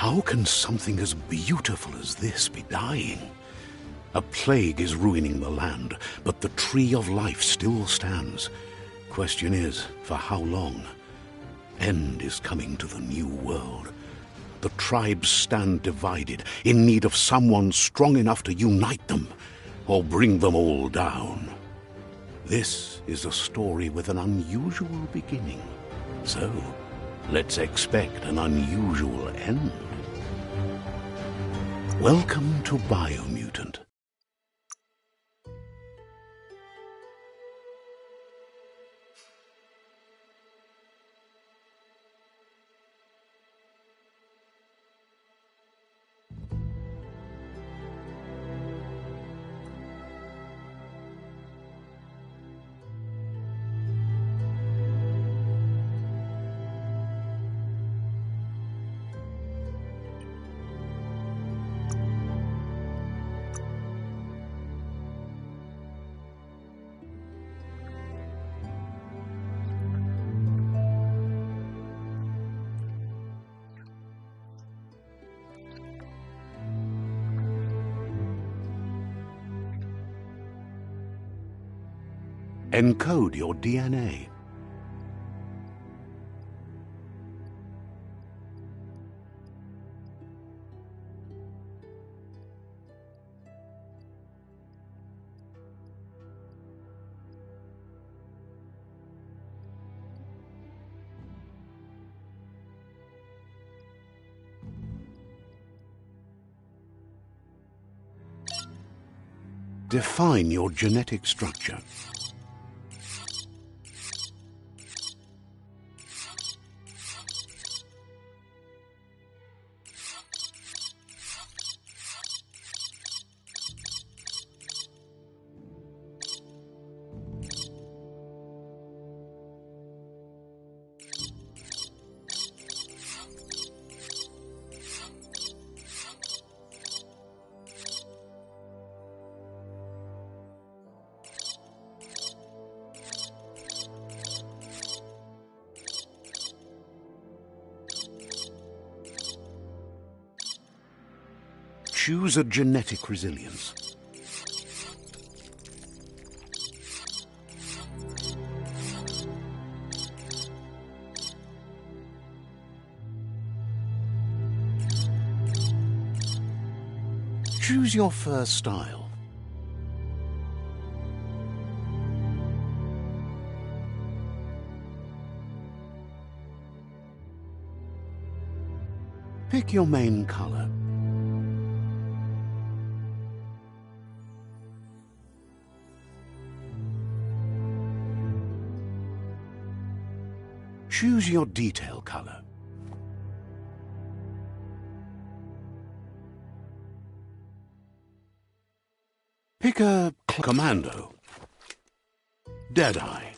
How can something as beautiful as this be dying? A plague is ruining the land, but the tree of life still stands. Question is, for how long? End is coming to the new world. The tribes stand divided, in need of someone strong enough to unite them, or bring them all down. This is a story with an unusual beginning. So, let's expect an unusual end. Welcome to Biomutant. Encode your DNA. Define your genetic structure. Choose a genetic resilience. Choose your first style. Pick your main color. Choose your detail color. Pick a Commando, Deadeye,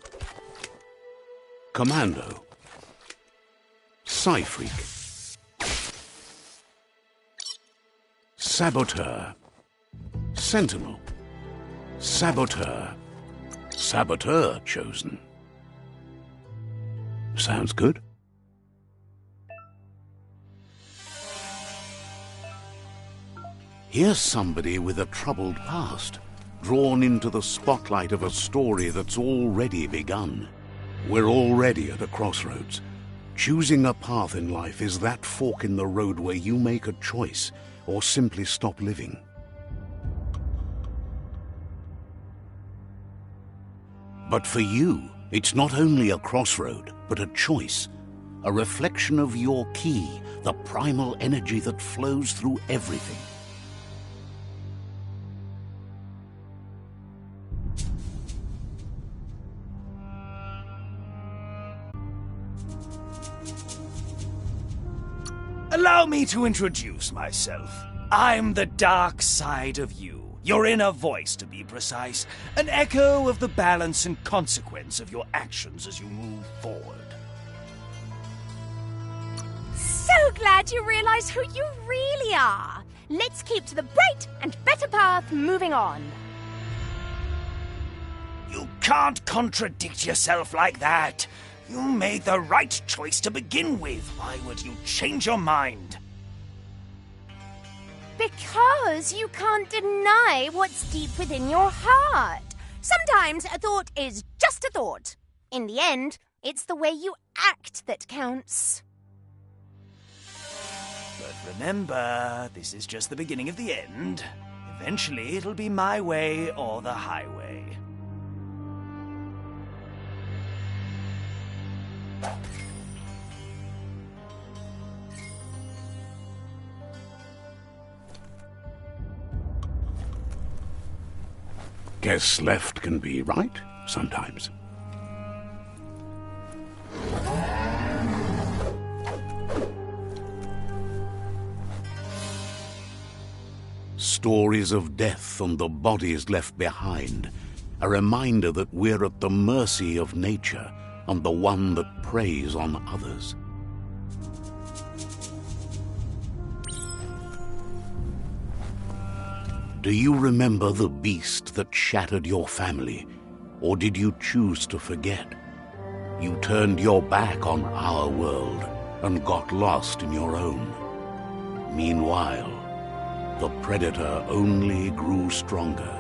Commando, Psyfreak, Saboteur, Sentinel, Saboteur, Saboteur chosen. Sounds good. Here's somebody with a troubled past, drawn into the spotlight of a story that's already begun. We're already at a crossroads. Choosing a path in life is that fork in the road where you make a choice or simply stop living. But for you, it's not only a crossroad, but a choice, a reflection of your ki, the primal energy that flows through everything. Allow me to introduce myself. I'm the dark side of you. Your inner voice, to be precise. An echo of the balance and consequence of your actions as you move forward. So glad you realize who you really are. Let's keep to the bright and better path moving on. You can't contradict yourself like that. You made the right choice to begin with. Why would you change your mind? Because you can't deny what's deep within your heart. Sometimes a thought is just a thought. In the end, it's the way you act that counts. But remember, this is just the beginning of the end. Eventually, it'll be my way or the highway. Guess left can be right, sometimes. Stories of death and the bodies left behind, a reminder that we're at the mercy of nature and the one that preys on others. Do you remember the beast that shattered your family, or did you choose to forget? You turned your back on our world and got lost in your own. Meanwhile, the predator only grew stronger.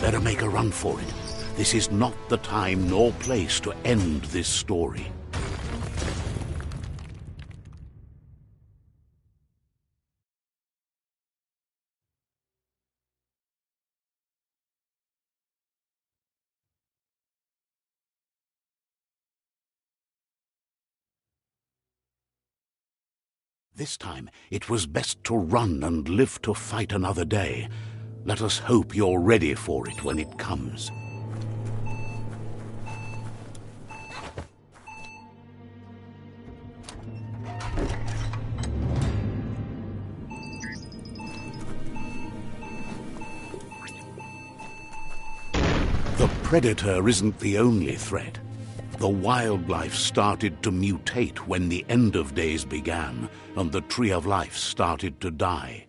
Better make a run for it. This is not the time nor place to end this story. This time, it was best to run and live to fight another day. Let us hope you're ready for it when it comes. The predator isn't the only threat. The wildlife started to mutate when the end of days began, and the tree of life started to die.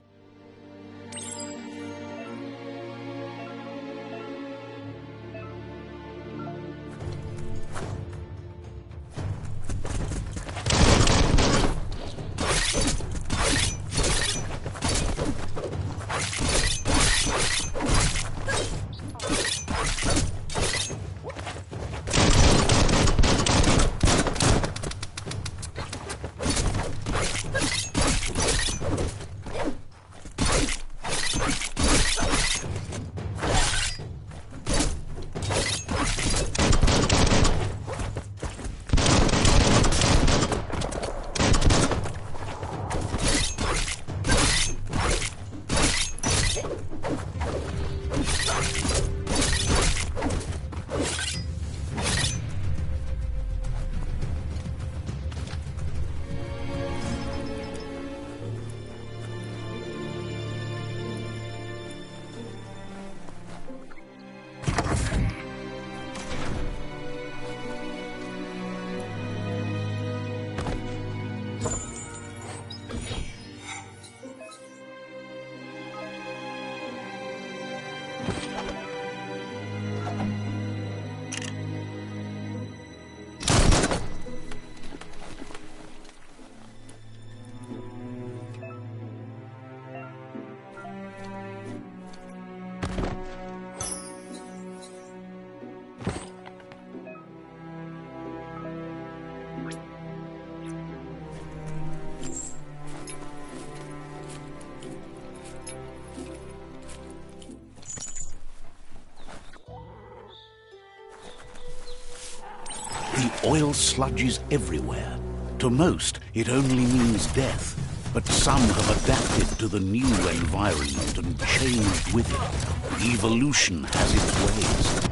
The oil sludges everywhere. To most, it only means death. But some have adapted to the new environment and changed with it. Evolution has its ways.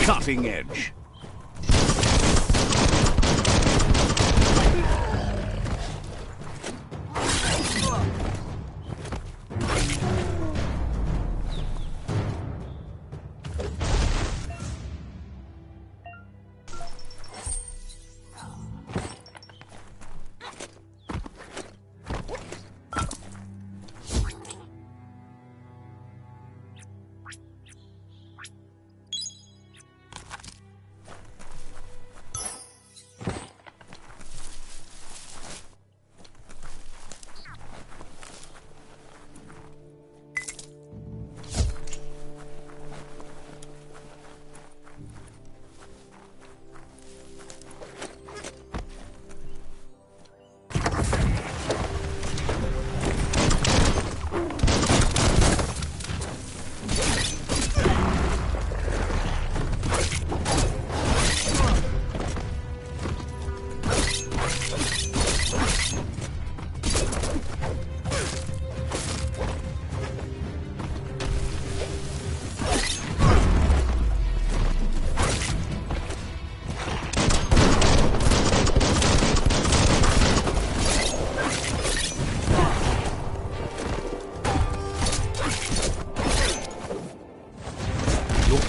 Cutting edge.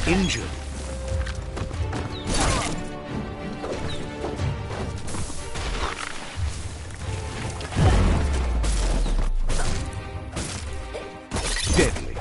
Injured. Deadly.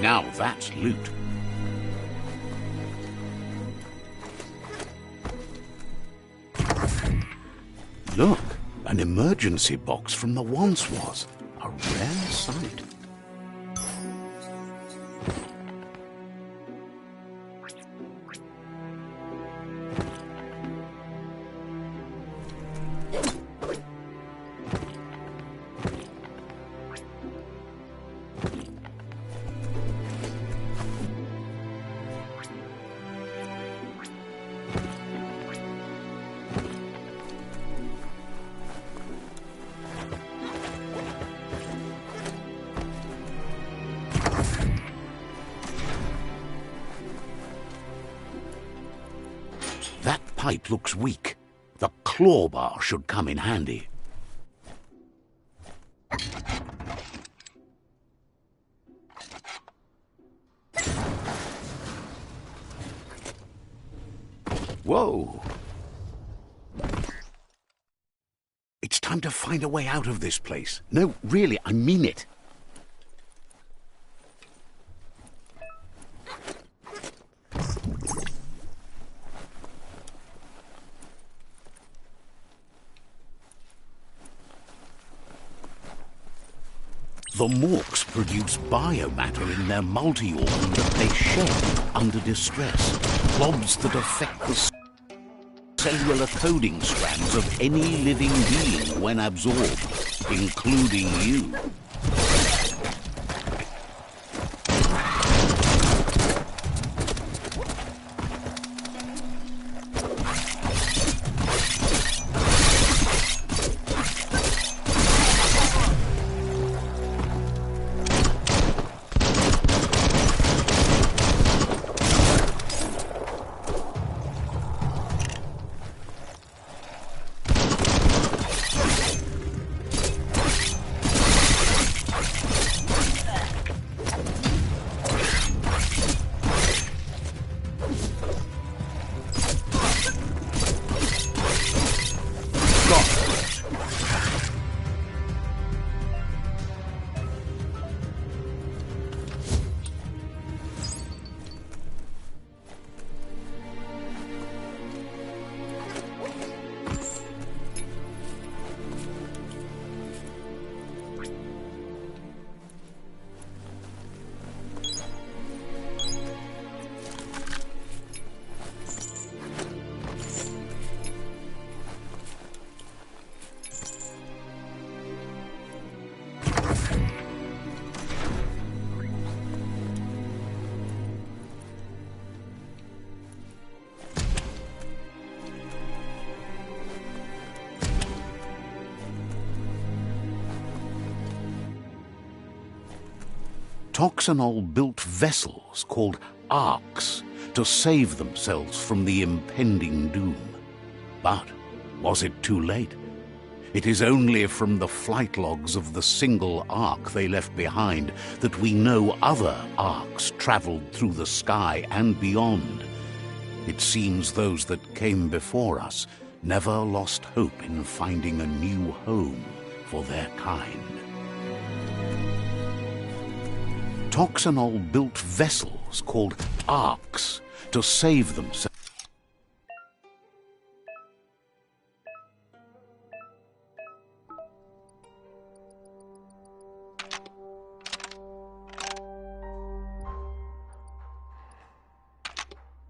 Now that's loot. Look, an emergency box from the once was. A rare sight. That pipe looks weak. The claw bar should come in handy. Whoa! It's time to find a way out of this place. No, really, I mean it. The Morks produce biomatter in their multi-organ that they shed under distress. Blobs that affect the cellular coding strands of any living being when absorbed, including you. Toxanol built vessels called arks to save themselves from the impending doom. But was it too late? It is only from the flight logs of the single ark they left behind that we know other arks traveled through the sky and beyond. It seems those that came before us never lost hope in finding a new home for their kind. Toxanol built vessels called arks to save themselves.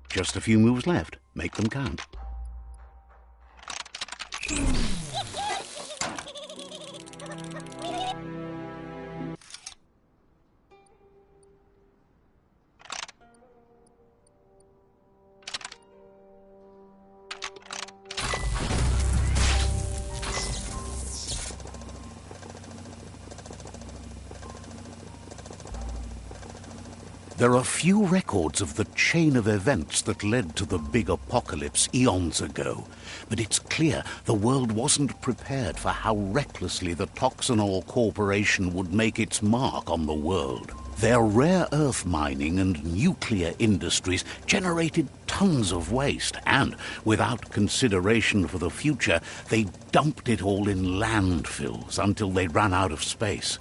Just a few moves left. Make them count. There are few records of the chain of events that led to the big apocalypse eons ago, but it's clear the world wasn't prepared for how recklessly the Toxanol Corporation would make its mark on the world. Their rare earth mining and nuclear industries generated tons of waste, and, without consideration for the future, they dumped it all in landfills until they ran out of space.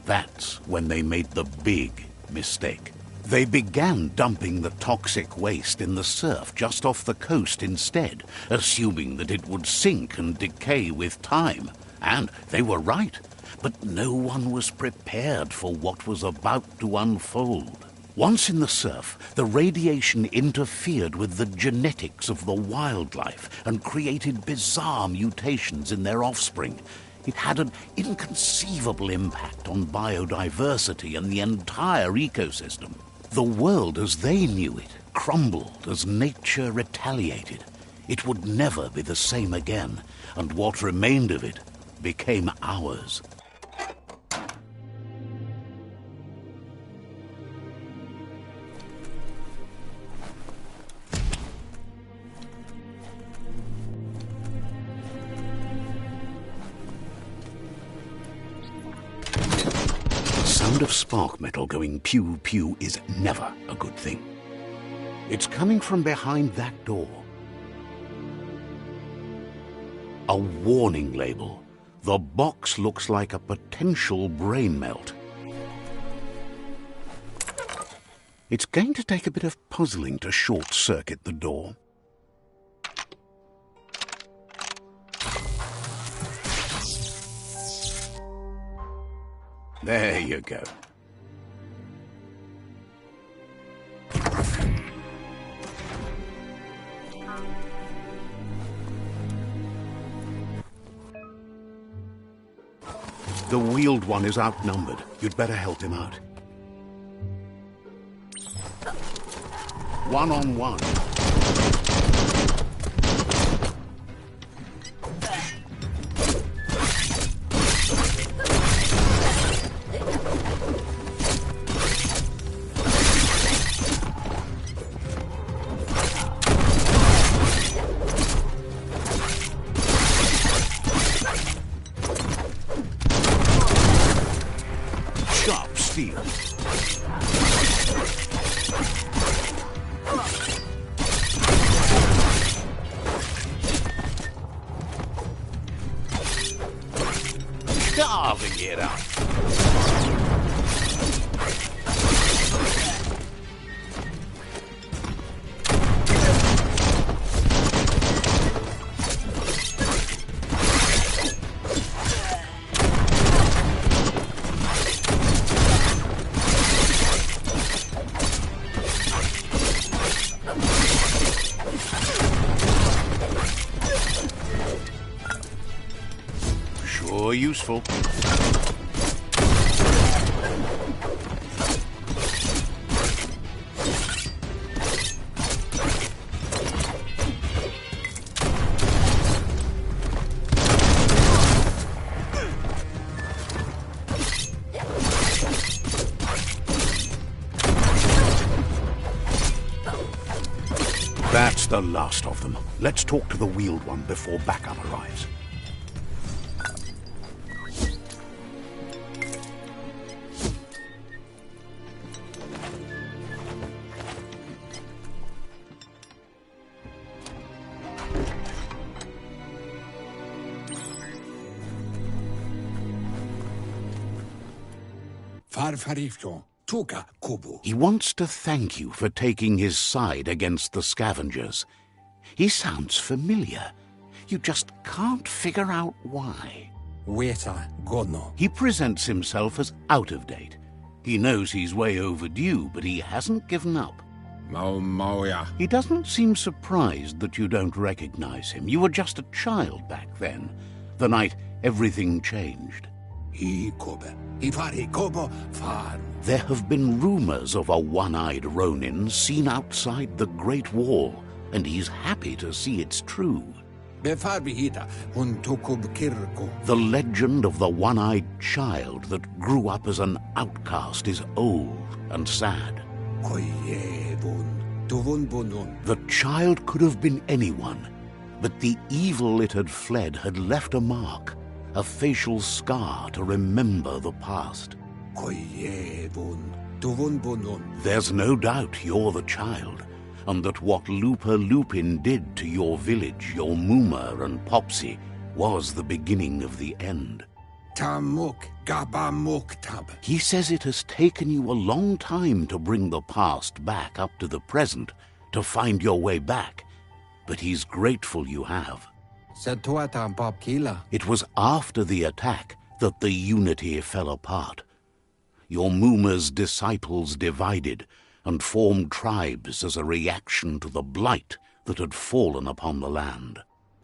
That's when they made the big mistake. They began dumping the toxic waste in the surf just off the coast instead, assuming that it would sink and decay with time. And they were right. But no one was prepared for what was about to unfold. Once in the surf, the radiation interfered with the genetics of the wildlife and created bizarre mutations in their offspring. It had an inconceivable impact on biodiversity and the entire ecosystem. The world as they knew it crumbled as nature retaliated. It would never be the same again, and what remained of it became ours. The sound of spark metal going pew-pew is never a good thing. It's coming from behind that door. A warning label. The box looks like a potential brain melt. It's going to take a bit of puzzling to short-circuit the door. There you go. The wheeled one is outnumbered. You'd better help him out. 1-on-1. Sharp steel. Carving it up. Sure useful. That's the last of them. Let's talk to the wheeled one before backup arrives. He wants to thank you for taking his side against the scavengers. He sounds familiar. You just can't figure out why. He presents himself as out of date. He knows he's way overdue, but he hasn't given up. He doesn't seem surprised that you don't recognize him. You were just a child back then, the night everything changed. There have been rumors of a one-eyed Ronin seen outside the Great Wall, and he's happy to see it's true. The legend of the one-eyed child that grew up as an outcast is old and sad. The child could have been anyone, but the evil it had fled had left a mark, a facial scar to remember the past. There's no doubt you're the child, and that what Lupa Lupin did to your village, your Muma and Popsy, was the beginning of the end. Tamuk Gabamuktab. He says it has taken you a long time to bring the past back up to the present, to find your way back. But he's grateful you have. Setuata Babkila. It was after the attack that the unity fell apart. Your Muma's disciples divided and formed tribes as a reaction to the blight that had fallen upon the land.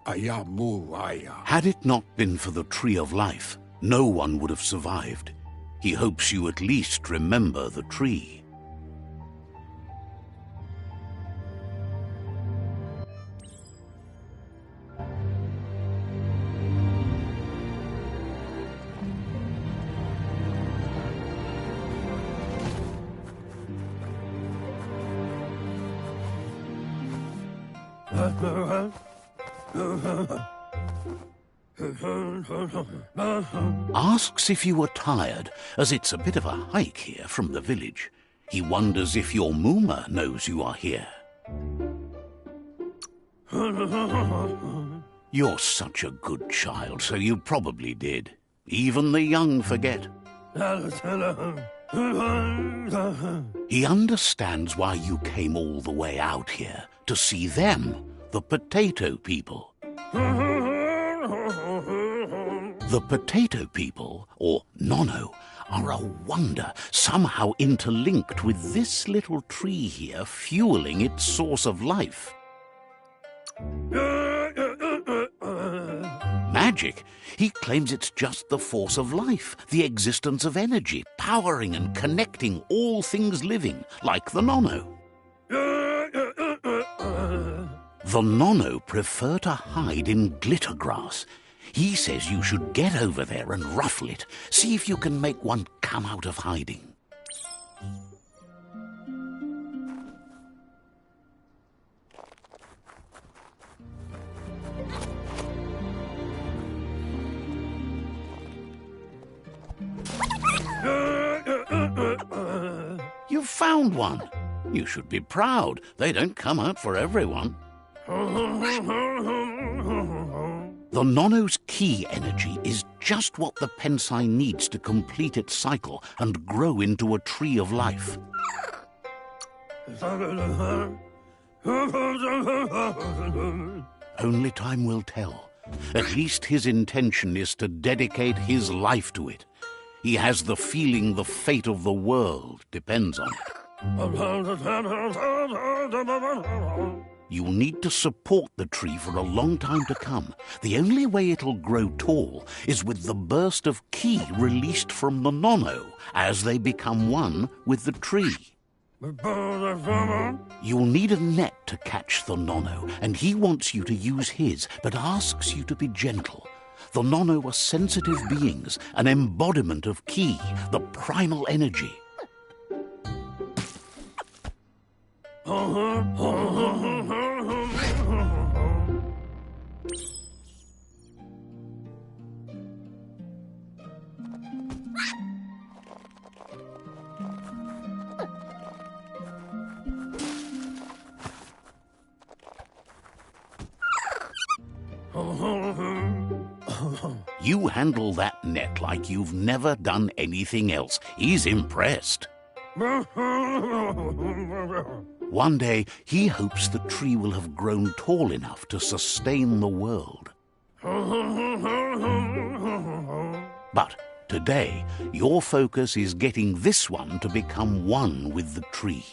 Ayamu Aya. Had it not been for the Tree of Life, no one would have survived. He hopes you at least remember the tree. Asks if you were tired, as it's a bit of a hike here from the village. He wonders if your Muma knows you are here. You're such a good child, so you probably did. Even the young forget. He understands why you came all the way out here, to see them, the potato people. The potato people, or Nono, are a wonder, somehow interlinked with this little tree here fueling its source of life. Magic? He claims it's just the force of life, the existence of energy, powering and connecting all things living, like the Nono. The Nono prefer to hide in glitter grass. He says you should get over there and ruffle it. See if you can make one come out of hiding. You've found one. You should be proud. They don't come out for everyone. The Nono's key energy is just what the Pensai needs to complete its cycle and grow into a tree of life. Only time will tell. At least his intention is to dedicate his life to it. He has the feeling the fate of the world depends on it. You'll need to support the tree for a long time to come. The only way it'll grow tall is with the burst of ki released from the Nono as they become one with the tree. You'll need a net to catch the Nono, and he wants you to use his, but asks you to be gentle. The Nono are sensitive beings, an embodiment of ki, the primal energy. You handle that net like you've never done anything else. He's impressed. One day, he hopes the tree will have grown tall enough to sustain the world. But today, your focus is getting this one to become one with the tree.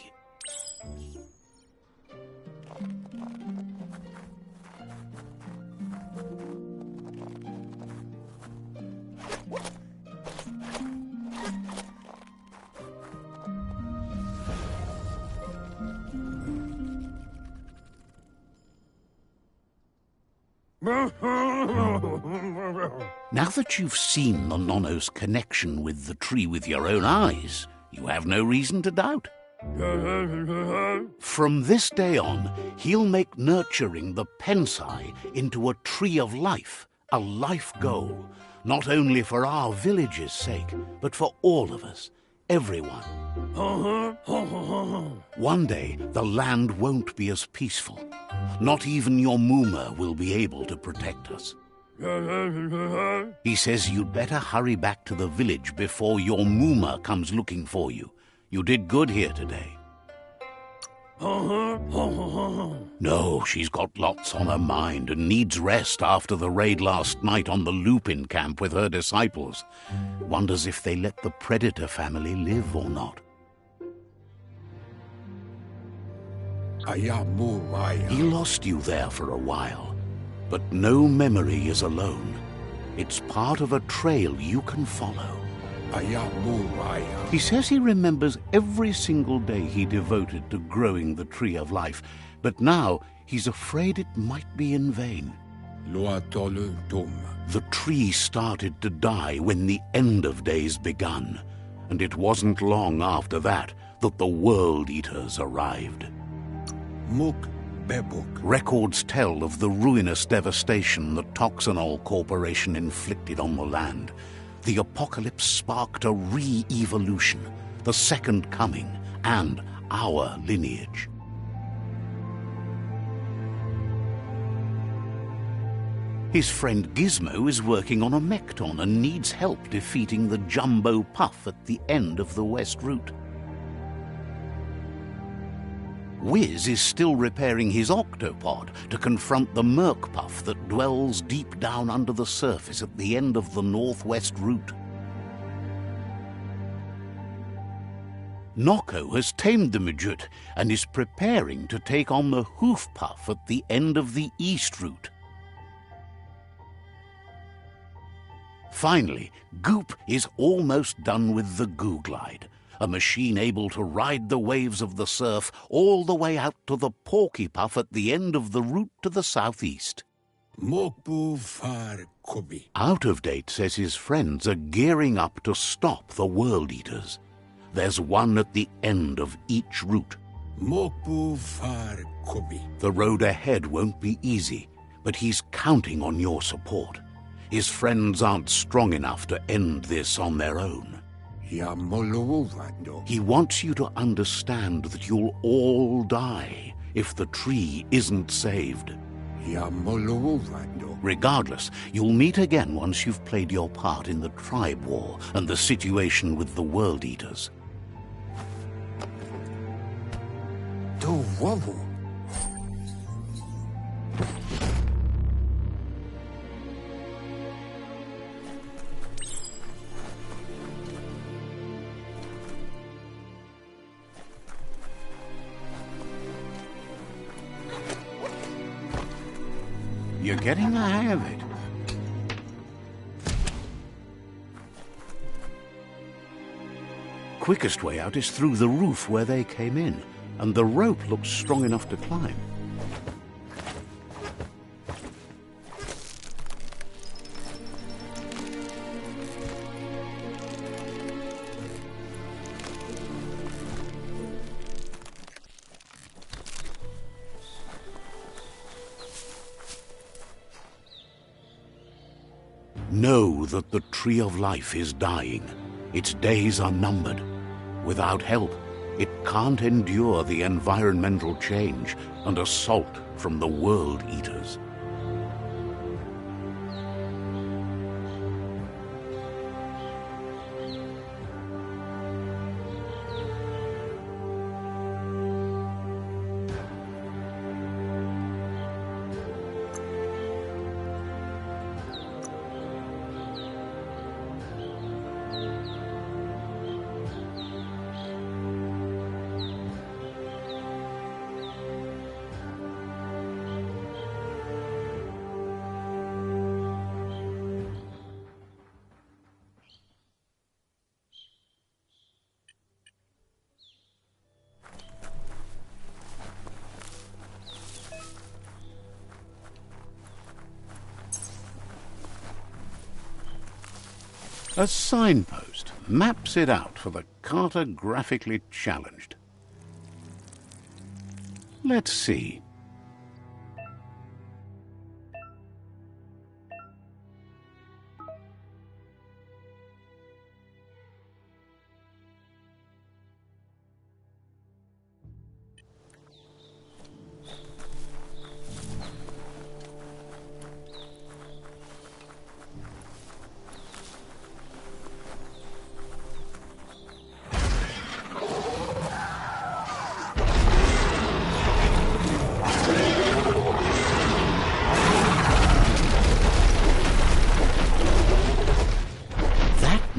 Now that you've seen the Nono's connection with the tree with your own eyes, you have no reason to doubt. From this day on, he'll make nurturing the Pensai into a tree of life, a life goal, not only for our village's sake, but for all of us, everyone. One day, the land won't be as peaceful. Not even your Muma will be able to protect us. He says you'd better hurry back to the village before your Mooma comes looking for you. You did good here today. No, she's got lots on her mind and needs rest after the raid last night on the Lupin camp with her disciples. Wonders if they let the Predator family live or not. He lost you there for a while, but no memory is alone. It's part of a trail you can follow. He says he remembers every single day he devoted to growing the Tree of Life, but now he's afraid it might be in vain. The tree started to die when the end of days begun, and it wasn't long after that that the World Eaters arrived. Records tell of the ruinous devastation the Toxanol Corporation inflicted on the land. The apocalypse sparked a re-evolution, the Second Coming, and our lineage. His friend Gizmo is working on a Mekton and needs help defeating the Jumbo Puff at the end of the West Route. Wiz is still repairing his octopod to confront the Merc Puff that dwells deep down under the surface at the end of the Northwest Route. Noko has tamed the Midget and is preparing to take on the Hoof Puff at the end of the East Route. Finally, Goop is almost done with the Googlide, a machine able to ride the waves of the surf all the way out to the Porky Puff at the end of the route to the southeast. Out of Date says his friends are gearing up to stop the World Eaters. There's one at the end of each route. The road ahead won't be easy, but he's counting on your support. His friends aren't strong enough to end this on their own. He wants you to understand that you'll all die if the tree isn't saved. Regardless, you'll meet again once you've played your part in the tribe war and the situation with the World Eaters. You're getting the hang of it. Quickest way out is through the roof where they came in, and the rope looks strong enough to climb. Know that the Tree of Life is dying. Its days are numbered. Without help, it can't endure the environmental change and assault from the World Eaters. A signpost maps it out for the cartographically challenged. Let's see.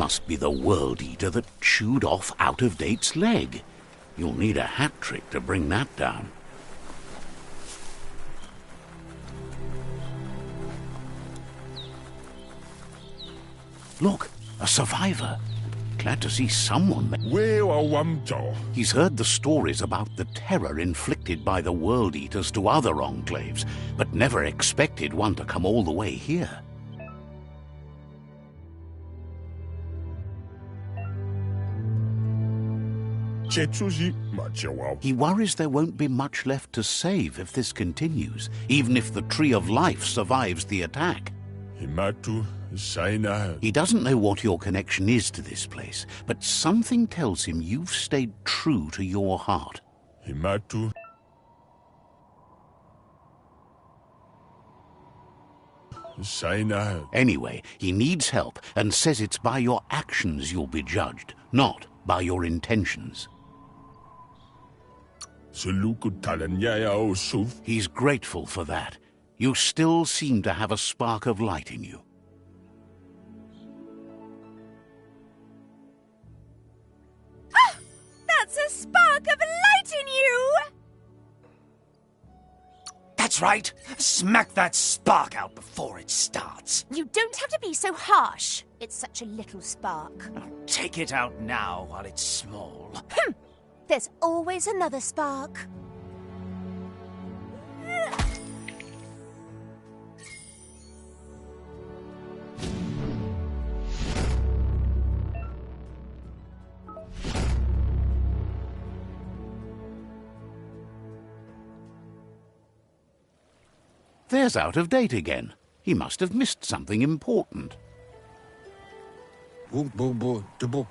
must be the World Eater that chewed off Out-of-Date's leg. You'll need a hat trick to bring that down. Look, a survivor. Glad to see someone there. He's heard the stories about the terror inflicted by the World Eaters to other enclaves, but never expected one to come all the way here. He worries there won't be much left to save if this continues, even if the Tree of Life survives the attack. He doesn't know what your connection is to this place, but something tells him you've stayed true to your heart. Anyway, he needs help and says it's by your actions you'll be judged, not by your intentions. He's grateful for that. You still seem to have a spark of light in you. That's a spark of light in you! That's right. Smack that spark out before it starts. You don't have to be so harsh. It's such a little spark. Take it out now while it's small. There's always another spark. There's Out-of-Date again. He must have missed something important.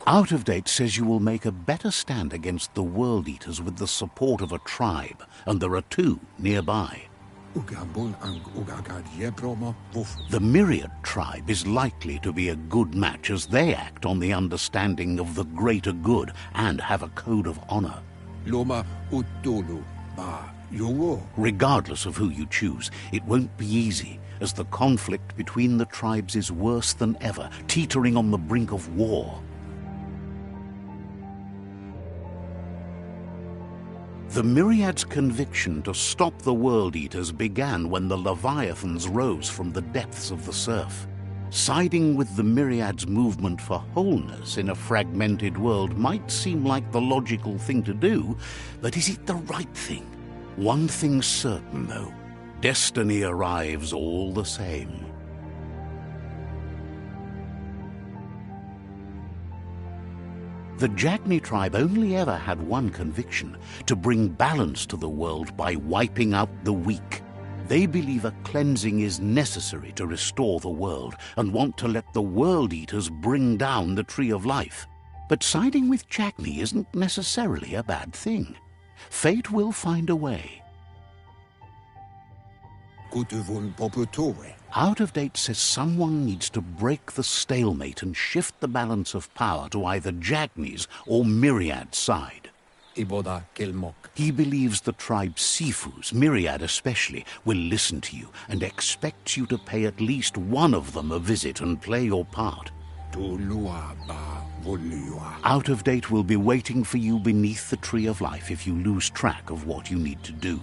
Out-of-Date says you will make a better stand against the World Eaters with the support of a tribe, and there are two nearby. The Myriad tribe is likely to be a good match as they act on the understanding of the greater good and have a code of honor. Regardless of who you choose, it won't be easy, as the conflict between the tribes is worse than ever, teetering on the brink of war. The Myriad's conviction to stop the World Eaters began when the Leviathans rose from the depths of the surf. Siding with the Myriad's movement for wholeness in a fragmented world might seem like the logical thing to do, but is it the right thing? One thing's certain, though. Destiny arrives all the same. The Jagni tribe only ever had one conviction: to bring balance to the world by wiping out the weak. They believe a cleansing is necessary to restore the world and want to let the World Eaters bring down the Tree of Life. But siding with Jagni isn't necessarily a bad thing. Fate will find a way. Out-of-Date says someone needs to break the stalemate and shift the balance of power to either Jagni's or Myriad's side. He believes the tribe Sifus, Myriad especially, will listen to you and expects you to pay at least one of them a visit and play your part. Out-of-Date will be waiting for you beneath the Tree of Life if you lose track of what you need to do.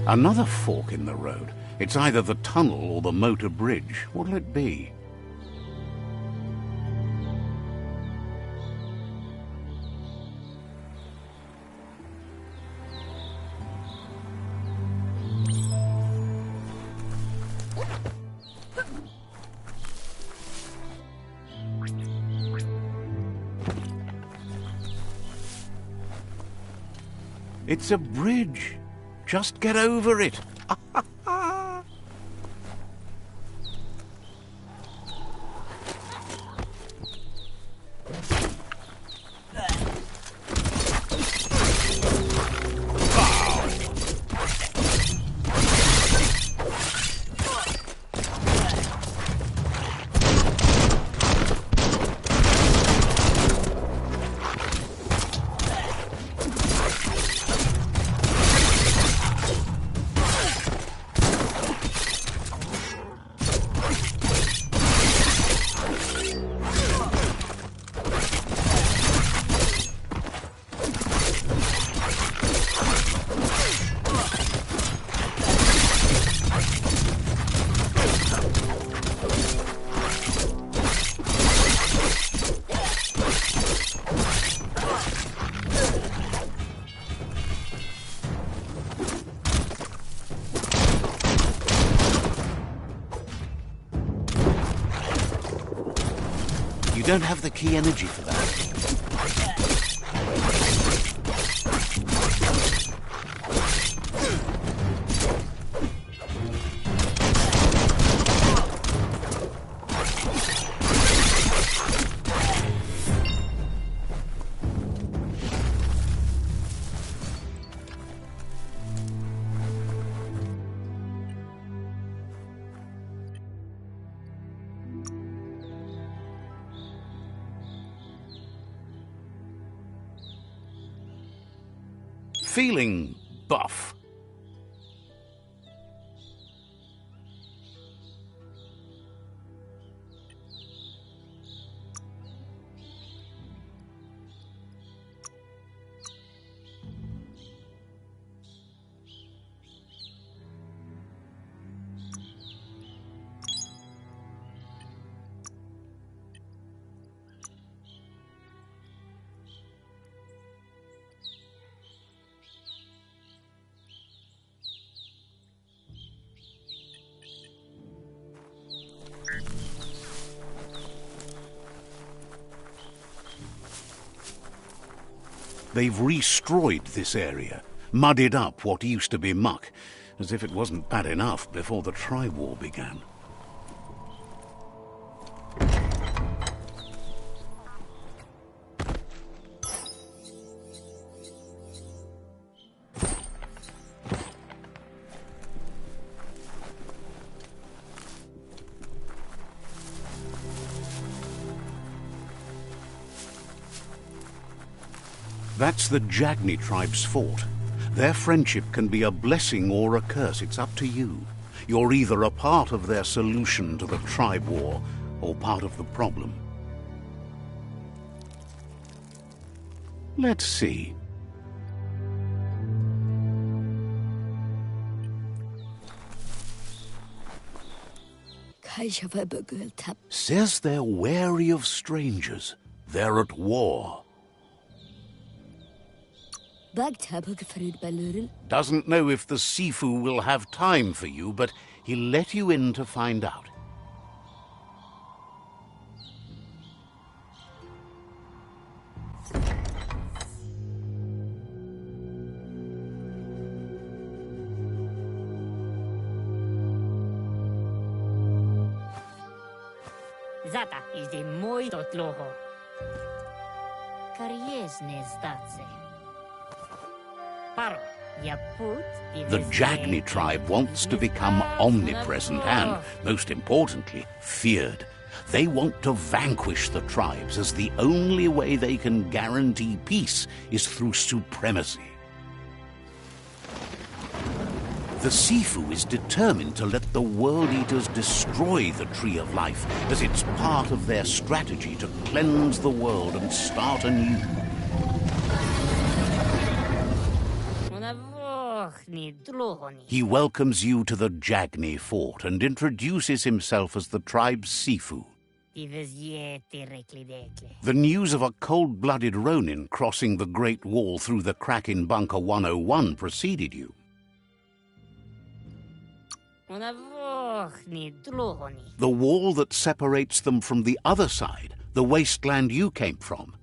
Another fork in the road. It's either the tunnel or the motor bridge. What'll it be? It's a bridge. Just get over it. You don't have the key energy for that. Feeling buff? They've restroyed this area, muddied up what used to be muck, as if it wasn't bad enough before the Tri-War began. That's the Jagni tribe's fort. Their friendship can be a blessing or a curse. It's up to you. You're either a part of their solution to the tribe war or part of the problem. Let's see. Says they're wary of strangers. They're at war. Doesn't know if the Sifu will have time for you, but he'll let you in to find out. Zata is the muito tloho. Kariesne zdatse. Paro, ya put The Jagni tribe wants to become omnipresent and, most importantly, feared. They want to vanquish the tribes, as the only way they can guarantee peace is through supremacy. The Sifu is determined to let the World Eaters destroy the Tree of Life, as it's part of their strategy to cleanse the world and start anew. He welcomes you to the Jagni fort and introduces himself as the tribe's Sifu. The news of a cold-blooded Ronin crossing the Great Wall through the crack in Bunker 101 preceded you. The wall that separates them from the other side, the wasteland you came from.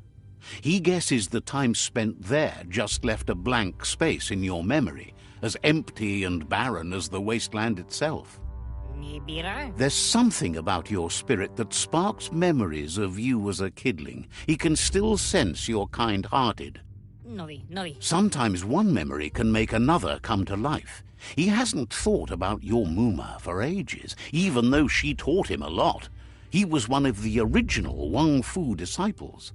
He guesses the time spent there just left a blank space in your memory, as empty and barren as the wasteland itself. There's something about your spirit that sparks memories of you as a kidling. He can still sense you're kind-hearted. Sometimes one memory can make another come to life. He hasn't thought about your Muma for ages, even though she taught him a lot. He was one of the original Wang Fu disciples.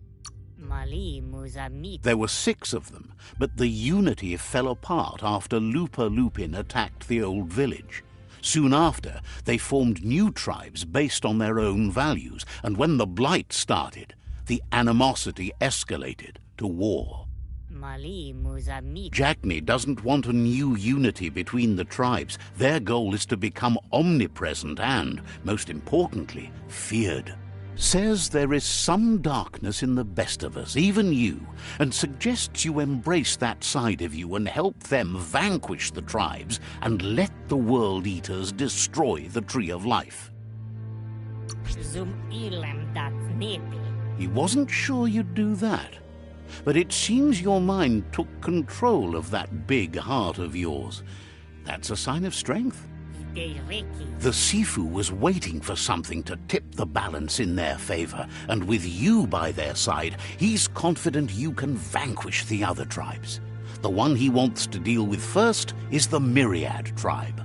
There were 6 of them, but the unity fell apart after Lupa Lupin attacked the old village. Soon after, they formed new tribes based on their own values, and when the Blight started, the animosity escalated to war. Jagni doesn't want a new unity between the tribes. Their goal is to become omnipresent and, most importantly, feared. Says there is some darkness in the best of us, even you, and suggests you embrace that side of you and help them vanquish the tribes and let the World Eaters destroy the Tree of Life. He wasn't sure you'd do that, but it seems your mind took control of that big heart of yours. That's a sign of strength. The Sifu was waiting for something to tip the balance in their favor, and with you by their side, he's confident you can vanquish the other tribes. The one he wants to deal with first is the Myriad tribe.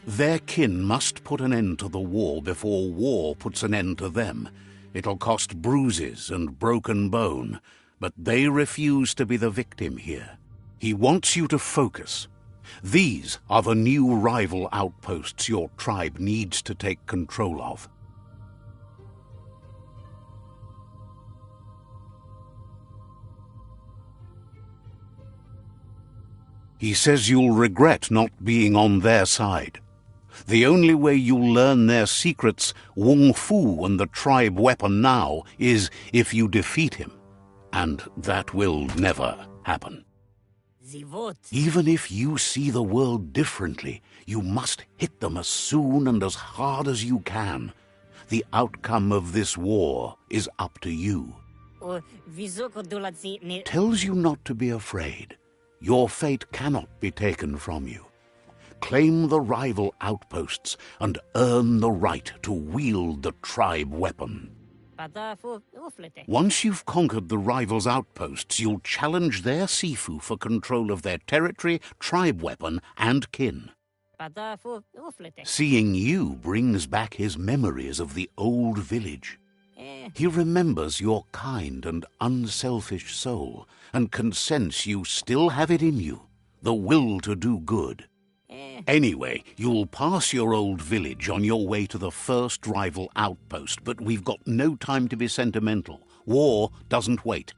Their kin must put an end to the war before war puts an end to them. It'll cost bruises and broken bone, but they refuse to be the victim here. He wants you to focus. These are the new rival outposts your tribe needs to take control of. He says you'll regret not being on their side. The only way you'll learn their secrets, Wung Fu and the tribe weapon Nao, is if you defeat him. And that will never happen. Even if you see the world differently, you must hit them as soon and as hard as you can. The outcome of this war is up to you. Tells you not to be afraid. Your fate cannot be taken from you. Claim the rival outposts and earn the right to wield the tribe weapon. Once you've conquered the rivals' outposts, you'll challenge their Sifu for control of their territory, tribe weapon, and kin. Seeing you brings back his memories of the old village. He remembers your kind and unselfish soul, and can sense you still have it in you, the will to do good. Anyway, you'll pass your old village on your way to the first rival outpost, but we've got no time to be sentimental. War doesn't wait.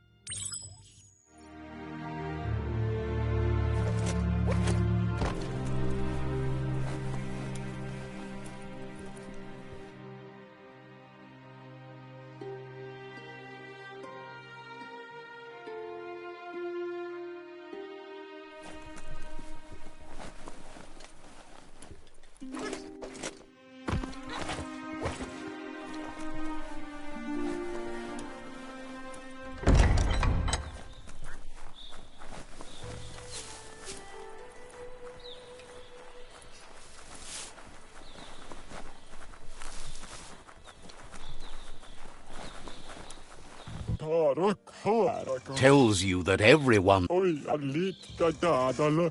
tells you that everyone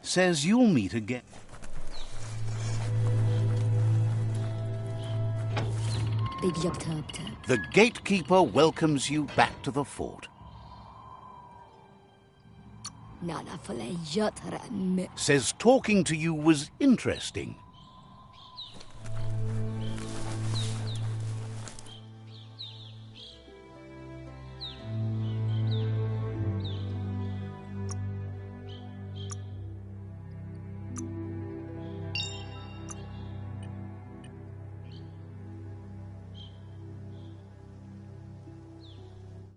says you'll meet again. The gatekeeper welcomes you back to the fort. Says talking to you was interesting.